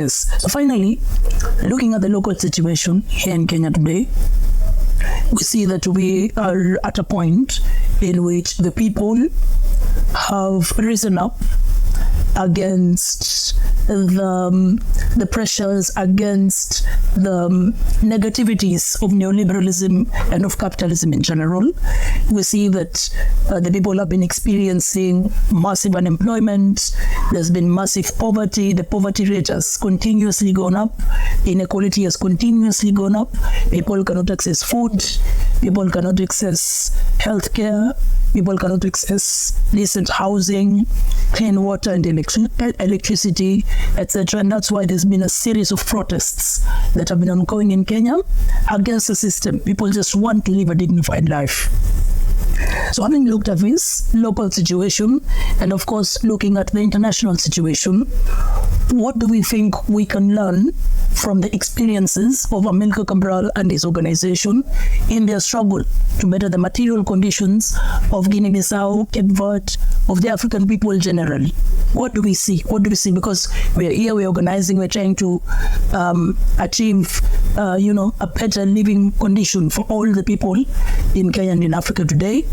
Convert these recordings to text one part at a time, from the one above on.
Yes. So finally, looking at the local situation here in Kenya today, we see that we are at a point in which the people have risen up against the pressures, against the negativities of neoliberalism and of capitalism in general. We see that the people have been experiencing massive unemployment. There's been massive poverty. The poverty rate has continuously gone up. Inequality has continuously gone up. People cannot access food. People cannot access healthcare. People cannot access decent housing, clean water and electricity, etc. And that's why there's been a series of protests that have been ongoing in Kenya against the system. People just want to live a dignified life. So having looked at this local situation, and of course looking at the international situation, what do we think we can learn from the experiences of Amílcar Cabral and his organization in their struggle to better the material conditions of Guinea-Bissau, Cape Verde, of the African people generally? What do we see? What do we see? Because we're here, we're organizing, we're trying to achieve, a better living condition for all the people in Kenya and in Africa today.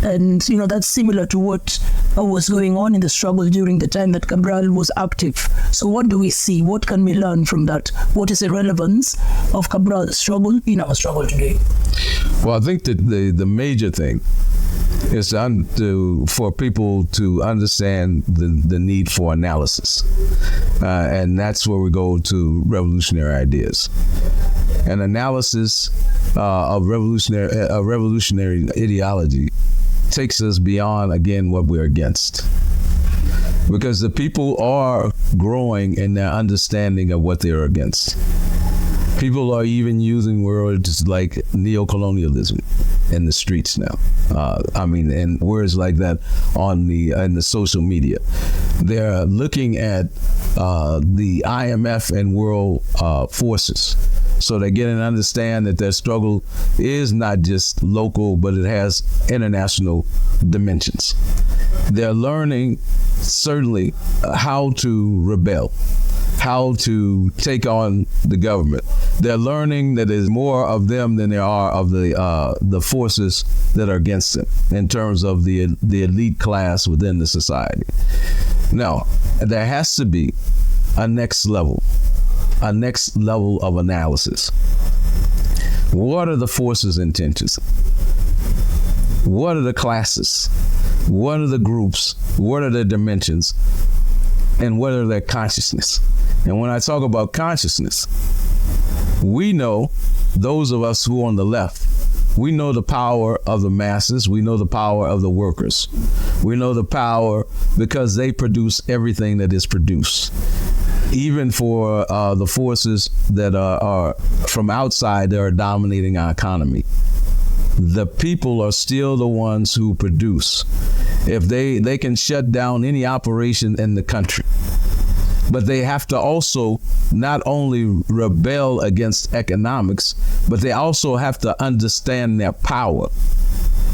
And, that's similar to what was going on in the struggle during the time that Cabral was active. So what do we see? What can we learn from that? What is the relevance of Cabral's struggle in our struggle today? Well, I think that the major thing is for people to understand the need for analysis. And that's where we go to revolutionary ideas. An analysis of revolutionary ideology takes us beyond, again, what we're against. Because the people are growing in their understanding of what they're against. People are even using words like neocolonialism in the streets now. And words like that in the social media. They're looking at the IMF and world forces. So they get and understand that their struggle is not just local, but it has international dimensions. They're learning, certainly, how to rebel, how to take on the government. They're learning that there's more of them than there are of the forces that are against them in terms of the elite class within the society. Now, there has to be a next level of analysis. What are the forces' intentions? What are the classes? What are the groups? What are their dimensions? And what are their consciousness? And when I talk about consciousness, we know, those of us who are on the left, we know the power of the masses. We know the power of the workers. We know the power because they produce everything that is produced. Even for the forces that are from outside that are dominating our economy, the people are still the ones who produce. If they can shut down any operation in the country, but they have to also not only rebel against economics, but they also have to understand their power.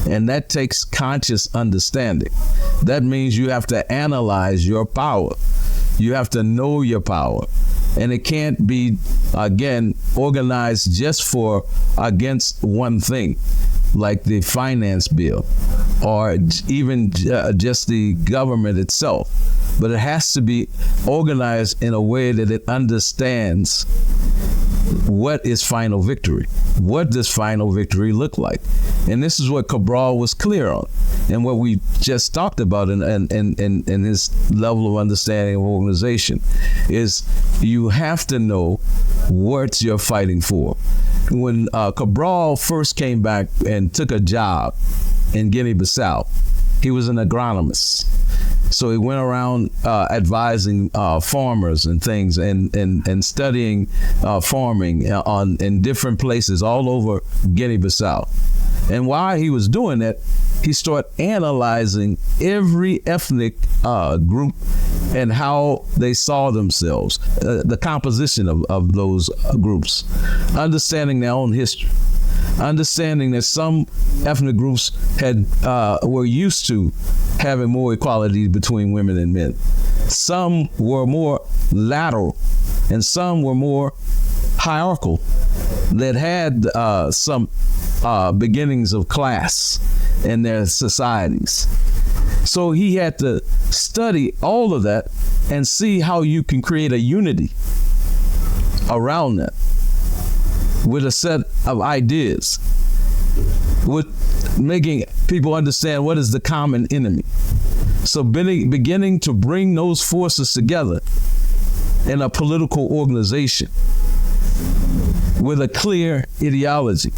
And that takes conscious understanding. That means you have to analyze your power. You have to know your power. And it can't be, again, organized just against one thing, like the finance bill, or even just the government itself. But it has to be organized in a way that it understands what is final victory. What does final victory look like? And this is what Cabral was clear on, and what we just talked about in his level of understanding of organization is you have to know what you're fighting for. When Cabral first came back and took a job in Guinea-Bissau, he was an agronomist. So he went around advising farmers and things and studying farming in different places all over Guinea-Bissau. And while he was doing that, he started analyzing every ethnic group and how they saw themselves, the composition of those groups, understanding their own history. Understanding that some ethnic groups were used to having more equality between women and men. Some were more lateral and some were more hierarchical, that had some beginnings of class in their societies. So he had to study all of that and see how you can create a unity around that with a set of ideas, with making people understand what is the common enemy. So beginning to bring those forces together in a political organization with a clear ideology.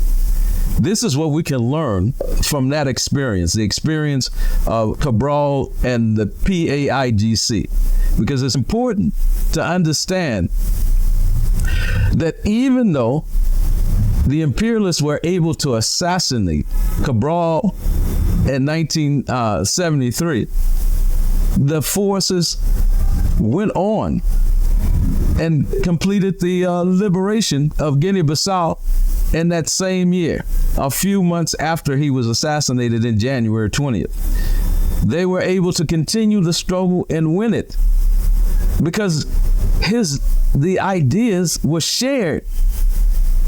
This is what we can learn from that experience, the experience of Cabral and the PAIGC, because it's important to understand that even though the imperialists were able to assassinate Cabral in 1973, the forces went on and completed the liberation of Guinea-Bissau in that same year, a few months after he was assassinated in January 20th. They were able to continue the struggle and win it because the ideas were shared.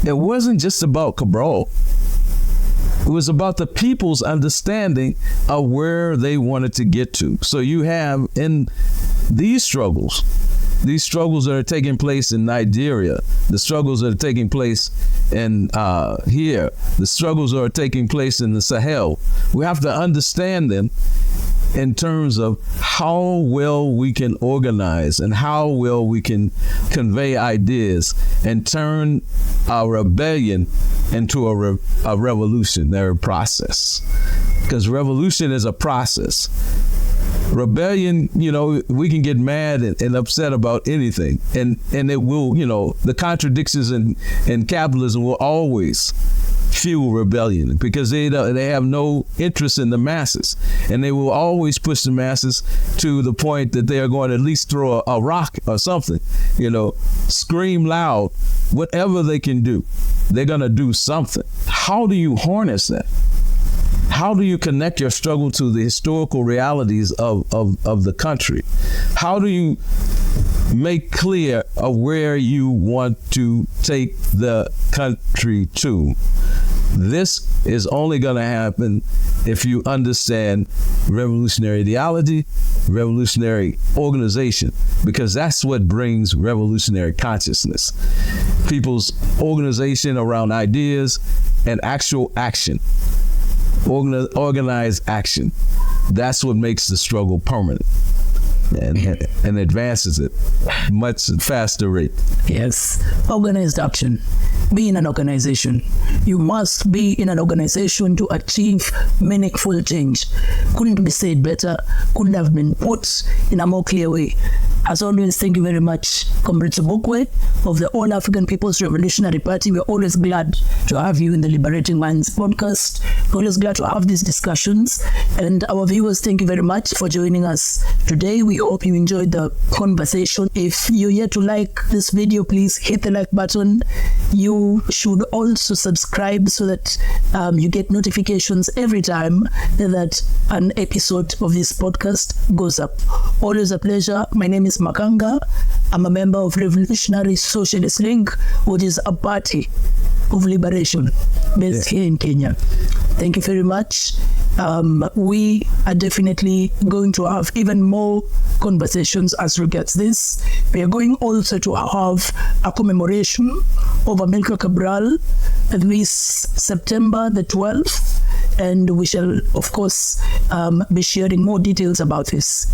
It wasn't just about Cabral. It was about the people's understanding of where they wanted to get to. So you have in these struggles that are taking place in Nigeria, the struggles that are taking place in here, the struggles that are taking place in the Sahel, we have to understand them in terms of how well we can organize and how well we can convey ideas and turn our rebellion into a revolutionary process. Because revolution is a process. Rebellion, we can get mad and upset about anything, and it will, the contradictions in capitalism will always fuel rebellion because they have no interest in the masses, and they will always push the masses to the point that they are going to at least throw a rock or something, scream loud, whatever they can do, they're going to do something. How do you harness that? How do you connect your struggle to the historical realities of the country? How do you make clear of where you want to take the country to? This is only going to happen if you understand revolutionary ideology, revolutionary organization, because that's what brings revolutionary consciousness. People's organization around ideas and actual action. Organized action. That's what makes the struggle permanent and advances it much faster rate. Yes, organized action. Be in an organization. You must be in an organization to achieve meaningful change. Couldn't be said better, couldn't have been put in a more clear way. As always, thank you very much, Comrade Sobukwe of the All African People's Revolutionary Party. We're always glad to have you in the Liberating Minds podcast. We're always glad to have these discussions. And our viewers, thank you very much for joining us today. We hope you enjoyed the conversation. If you're yet to like this video, please hit the like button. You should also subscribe so that you get notifications every time that an episode of this podcast goes up. Always a pleasure. My name is Makanga. I'm a member of Revolutionary Socialist Link, which is a party of liberation based here in Kenya. Thank you very much. We are definitely going to have even more conversations as regards this. We are going also to have a commemoration of Amílcar Cabral this September the 12th, and we shall, of course, be sharing more details about this.